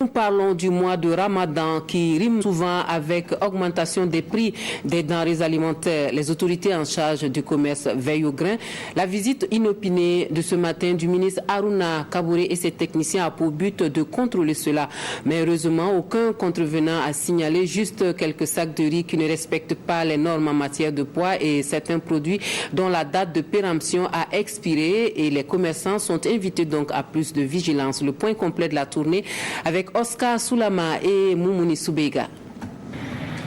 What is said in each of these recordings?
Nous parlons du mois de Ramadan qui rime souvent avec augmentation des prix des denrées alimentaires. Les autorités en charge du commerce veillent au grain. La visite inopinée de ce matin du ministre Aruna Kabouré et ses techniciens a pour but de contrôler cela. Mais heureusement, aucun contrevenant a signalé, juste quelques sacs de riz qui ne respectent pas les normes en matière de poids et certains produits dont la date de péremption a expiré et les commerçants sont invités donc à plus de vigilance. Le point complet de la tournée avec Oscar Soulama et Moumouni Soubega.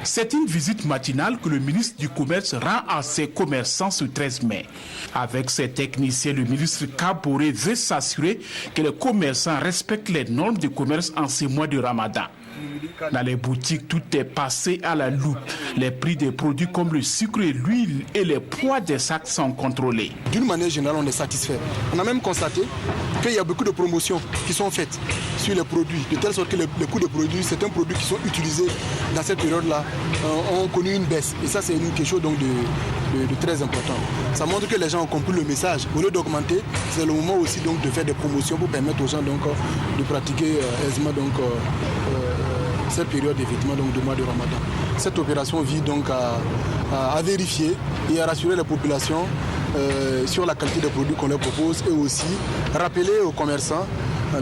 C'est une visite matinale que le ministre du Commerce rend à ses commerçants ce 13 mai. Avec ses techniciens, le ministre Kabouré veut s'assurer que les commerçants respectent les normes du commerce en ces mois de Ramadan. Dans les boutiques, tout est passé à la loupe. Les prix des produits comme le sucre et l'huile et les poids des sacs sont contrôlés. D'une manière générale, on est satisfait. On a même constaté qu'il y a beaucoup de promotions qui sont faites sur les produits, de telle sorte que les coûts des produits, certains produits qui sont utilisés dans cette période-là, ont connu une baisse. Et ça, c'est quelque chose donc de très important. Ça montre que les gens ont compris le message. Au lieu d'augmenter, c'est le moment aussi donc de faire des promotions pour permettre aux gens donc de pratiquer aisément cette période effectivement donc, du mois de Ramadan. Cette opération vise donc à vérifier et à rassurer les populations sur la qualité des produits qu'on leur propose et aussi rappeler aux commerçants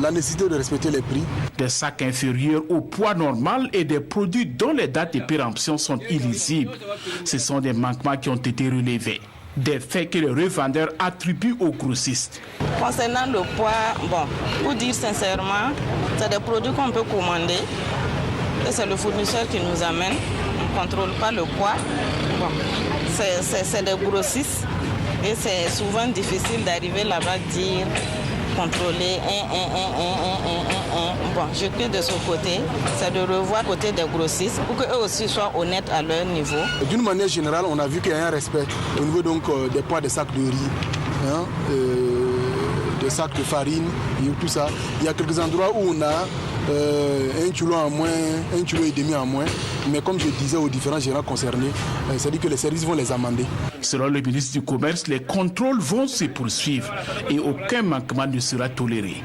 la nécessité de respecter les prix. Des sacs inférieurs au poids normal et des produits dont les dates de péremption sont illisibles. Ce sont des manquements qui ont été relevés. Des faits que les revendeurs attribuent aux grossistes. Concernant le poids, pour dire sincèrement, c'est des produits qu'on peut commander. Et c'est le fournisseur qui nous amène. On ne contrôle pas le poids. C'est des grossistes. Et c'est souvent difficile d'arriver là-bas dire, contrôler je crie de ce côté, c'est de revoir côté des grossistes pour qu'eux aussi soient honnêtes à leur niveau. D'une manière générale, on a vu qu'il y a un respect au niveau donc des poids des sacs de riz, des sacs de farine et tout ça. Il y a quelques endroits où on a 1 kilo en moins, 1,5 kg en moins. Mais comme je disais aux différents gérants concernés, c'est-à-dire que les services vont les amender. Selon le ministre du Commerce, les contrôles vont se poursuivre et aucun manquement ne sera toléré.